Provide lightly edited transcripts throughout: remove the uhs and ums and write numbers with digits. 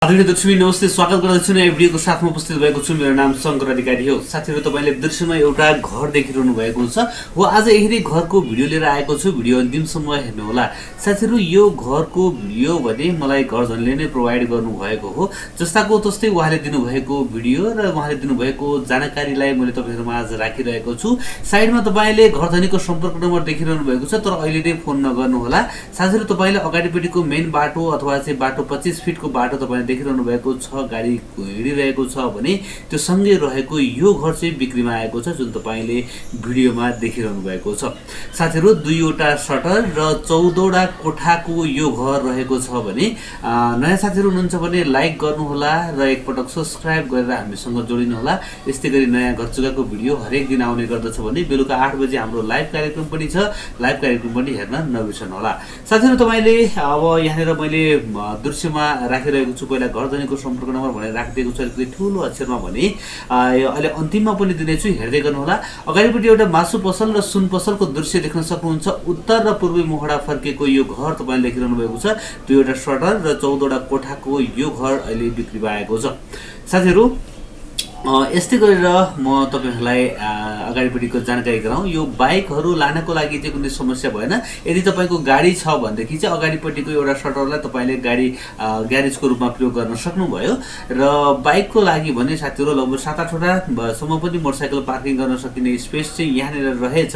आदरणीय दर्शक नमस्ते, स्वागत गर्दछु नयाँ भिडियोको साथमा उपस्थित भएको छु। मेरो नाम शंकर अधिकारी हो। साथीहरु, तपाईले दृश्यमा एउटा घर देखिरहनु भएको छ हो। आज यही घरको भिडियो लिएर आएको छु। भिडियो अन्तिमसम्म हेर्नु होला। साथीहरु, यो घरको भिडियो भने मलाई घरजनले नै प्रोवाइड गर्नु भएको हो। जस्ताको तस्तै उहाँले दिनुभएको भिडियो र उहाँले दिनुभएको जानकारीलाई मैले तपाईहरुमा आज राखिरहेको छु। साइडमा तपाईले घरधनीको सम्पर्क नम्बर देखिरहनु भएको छ, तर अहिले नै फोन नगर्नु होला। साथीहरु, तपाईले अगाडिपट्टिको मेन बाटो अथवा चाहिँ बाटो 25 फिटको बाटो तपाईले देखिरहनु भएको छ, गाडी हिँडिरहेको छ भने त्यो सँगै रहेको यो घर चाहिँ बिक्रीमा आएको छ, जुन तपाईले भिडियोमा देखिरहनु भएको छ। साथीहरु, 2वटा सटर र 14वटा कोठाको यो घर रहेको छ भने नयाँ साथीहरु हुनुहुन्छ भने लाइक गर्नु होला र एकपटक सब्स्क्राइब गरेर हामीसँग जोडिनु होला। यस्तै गरी नयाँ घर जग्गाको भिडियो हरेक दिन आउने गर्दछ भने बेलुका 8 बजे हाम्रो लाइभ कार्यक्रम पनि छ। लाइभ कार्यक्रम पनि हेर्न नबिर्सनु होला। साथीहरु, तपाईले अब यहाँनिर मैले दृश्यमा राखिरहेको छु। पहिला घरधनीको सम्पर्क नम्बर भनेर राखिदिएको छु, अलिकति ठुलो अक्षरमा भने अहिले अन्तिममा पनि दिनेछु, हेर्दै गर्नु होला। अगाडिपट्टि एउटा मासु पसल र सुन पसलको दृश्य देख्न सक्नुहुन्छ। उत्तर र पूर्वी मोहडा फर्केको यो घर तपाईले देखिरहनु भएको छ। 2वटा सटर र 14वटा कोठाको यो घर अहिले बिक्रीमा आएको छ। साथीहरु, यस्तै गरेर म तपाईहरुलाई अगाडिपट्टिको जानकारी गराउँ। यो बाइकहरु लानको लागि चाहिँ कुनै समस्या भएन। यदि तपाईको गाडी छ भनेदेखि चाहिँ अगाडिपट्टिको एउटा सटरलाई तपाईले गाडी ग्यारेजको रूपमा प्रयोग गर्न सक्नुभयो। र बाइकको लागि भने साथीहरु लगभग 7-8 वटा सम्म पनि मोटरसाइकल पार्किङ गर्न सकिने स्पेस चाहिँ यहाँनिर रहेछ।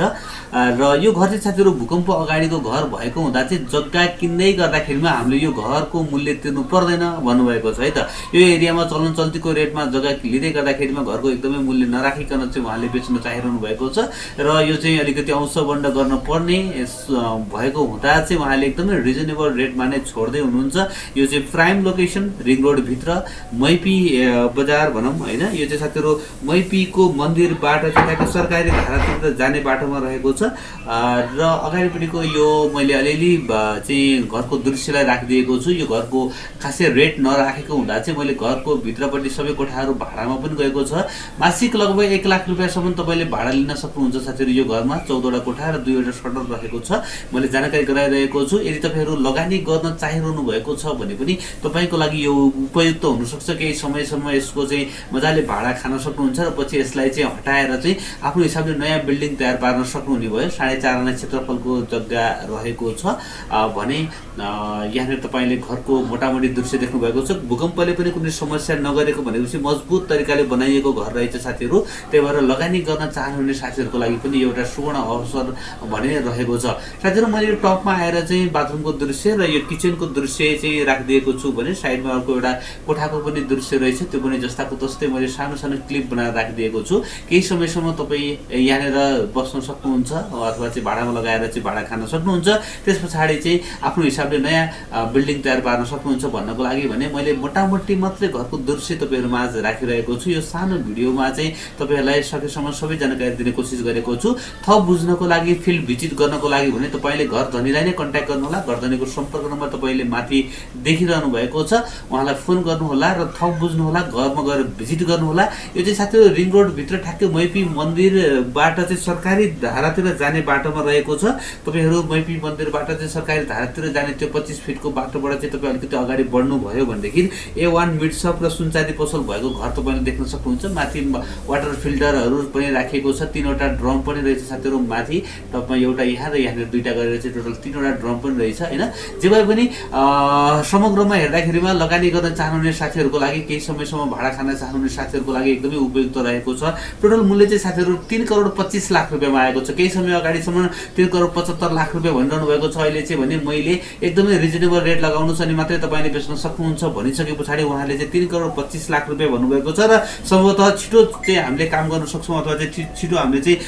र यो घर चाहिँ साथीहरु भूकम्प अगाडिको घर भएको हुँदा चाहिँ जग्गा किन्दै गर्दाखेरिमा हामीले यो घरको मूल्य तिर्नु पर्दैन भन्नुभएको छ है त। यो एरियामा चलन चल्तीको रेटमा जग्गा लिँदै गर्दाखेरिमा घरको एकदमै मूल्य नराखिकन चाहिँ उहाँले बेच्न चाहिरहनु भएको छ। र यो चाहिँ अलिकति अंश बन्द गर्न पर्ने भएको हुँदा चाहिँ उहाँले एकदमै रिजनेबल रेटमा नै छोड्दै हुनुहुन्छ। यो चाहिँ प्राइम लोकेसन रिङ रोड भित्र मैपी बजार भनौँ हैन। यो चाहिँ साथीहरु मैपीको मन्दिरबाट चाहिँ सरकारी धारातिर जाने बाटोमा रहेको छ। र अगाडिपट्टिको यो मैले अलिअलि चाहिँ घरको दृश्यलाई राखिदिएको छु। यो घरको खासै रेट नराखेको हुँदा चाहिँ मैले घरको भित्रपट्टि सबै कोठाहरू भाडामा पनि गएको छ। मासिक लगभग 1 लाख रुपैयाँसम्म तपाईले भाडा लिन सक्नुहुन्छ। साथीहरु, यो घरमा 14वटा कोठा र 2वटा सटर रहेको छ। मैले जानकारी गराइरहेको छु। यदि तपाईहरु लगानी गर्न चाहिरहनु भएको छ भने पनि तपाईको लागि यो उपयुक्त हुन सक्छ। केही समयसम्म यसको चाहिँ मजाले भाडा खान सक्नुहुन्छ र पछि यसलाई चाहिँ हटाएर चाहिँ आफ्नो हिसाबले नयाँ बिल्डिङ तयार पार्न सक्नुहुने भयो। 4.5 आना क्षेत्रफलको जग्गा रहेको छ भने यहाँनिर तपाईले घरको मोटामोटी दृश्य देख्नु भएको छ। भूकम्पले पनि कुनै समस्या नगरेको भनेपछि मजबुत तरिकाले बनाइएको घर रहेछ साथीहरु। त्यही भएर लगानी गर्न चाहनुहुने साथीहरुको लागि पनि एउटा सुवर्ण अवसर भने रहेको छ। साथीहरु, मैले यो टपमा आएर चाहिँ बाथरुमको दृश्य र यो किचनको दृश्य चाहिँ राखिदिएको छु भने साइडमा अर्को एउटा कोठाको पनि दृश्य रहेछ। त्यो पनि जस्ताको तस्तै मैले सानो सानो क्लिप बनाएर राखिदिएको छु। केही समयसम्म तपाई यहाँनिर बस्न सक्नुहुन्छ अथवा चाहिँ भाडामा लगाएर चाहिँ भाडा खान सक्नुहुन्छ। त्यसपछि चाहिँ आफ्नो हिसाबले नयाँ बिल्डिङ तयार पार्न सक्नुहुन्छ भन्नको लागि भने मैले मोटामोटी मात्रै घरको दृश्य तपाईहरुमा आज राखिरहेको छु। यो सानो भिडियोमा चाहिँ तपाईहरुलाई सकेसम्म सबै जानकारी दिने कोसिस गरेको छु। थप बुझ्नको लागि, फिल्ड भिजिट गर्नको लागि भने तपाईले घर धनीलाई नै कन्ट्याक्ट गर्नु होला। घर धनीको सम्पर्क नम्बर तपाईले माथि देखिरहनु भएको छ, उहाँलाई फोन गर्नु होला र थप बुझ्नु होला। घरमा गएर भिजिट गर्नु होला। यो चाहिँ साथीहरु रिङ रोड भित्र ठ्याक्कै मैपी मन्दिरबाट चाहिँ सरकारी धारातिर जाने बाटोमा रहेको छ। तपाईहरु मैपी मन्दिरबाट चाहिँ सरकारी धारातिर जाने त्यो 25 फिटको बाटोबाट चाहिँ तपाई अलिकति अगाडि बढ्नु भयो भनेदेखि A1 मिट शप र सुनचाँदी पसल भएको घर तपाईले देख्न सक्नुहुन्छ। माथि वाटर फिल्टरहरु पनि राखिएको छ। 3वटा ड्रम पनि रहेछ साथीहरु माथि टपमा, एउटा यहाँ र यहाँनिर 2टा गरेर चाहिँ टोटल 3वटा ड्रम पनि रहेछ हैन। जे भए पनि समग्रमा हेर्दाखेरिमा लगानी गर्न चाहनुहुने साथीहरुको लागि, केही समयसम्म भाडा खान चाहनुहुने साथीहरुको लागि एकदमै उपयुक्त रहेको छ। टोटल मूल्य चाहिँ साथीहरु 3 करोड 25 लाख रुपैयाँमा आएको छ। केही समय अगाडिसम्म 3 करोड 75 लाख रुपैयाँ भनिरहनु भएको छ। अहिले चाहिँ भने मैले एकदमै रिजनेबल रेट लगाउनुस् अनि मात्रै तपाईले बेच्न सक्नुहुन्छ भनिसके पछाडी उहाँले चाहिँ 3 करोड 25 लाख रुपैयाँ भन्नुभएको छ। र सम्भवतः छिटो चाहिँ हामीले काम गर्न सक्छौं अथवा चाहिँ छिटो हामीले चाहिँ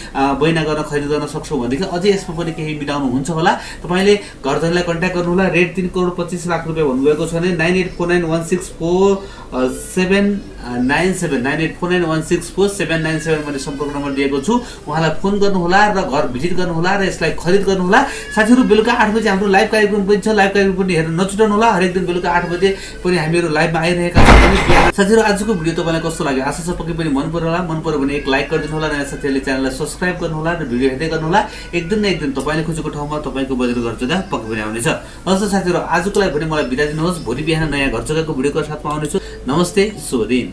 बैना गर्न खरिद गर्न सक्छौं भनेदेखि अझै यसमा पनि केही मिलाउनु हुन्छ होला। तपाईले घरधनीलाई कन्ट्याक्ट गर्नु होला। रेट 3 करोड 25 लाख रुपैयाँ भन्नुभएको छ भने 9849164797 9849164797 मैले सम्पर्क नम्बर दिएको छु। उहाँलाई फोन गर्नु होला र घर भिजिट गर्नु होला र यसलाई खरिद गर्नु होला। साथीहरु, बेलुका 8 बजे हाम्रो लाइभ कार्यक्रम पनि छ। लाइभ कार्यक्रम पनि हेर्न नछुटाउनु होला। हरेक दिन बेलुका 8 बजे पनि हामीहरु लाइभमा आइरहेका छौं। साथीहरु, आजको भिडियो तपाईलाई कस्तो लाग्यो लाग्यो आशा छ पक्कै पनि मन पर्यो होला। मन पर्यो भने एक लाइक गरिदिनु होला, नयाँ साथीहरूले च्यानललाई सब्स्क्राइब गर्नु होला र भिडियो हेर्दै गर्नु होला। एक दिन न एक दिन तपाईँले खोजेको ठाउँमा तपाईँको बजेट घर जग्गा पक्कै पनि आउनेछ। हस् साथीहरू, आजको लागि भने मलाई बिदा दिनुहोस्। भोलि बिहान नयाँ घर जग्गाको भिडियोको साथमा आउनेछु। नमस्ते, शुभ दिन।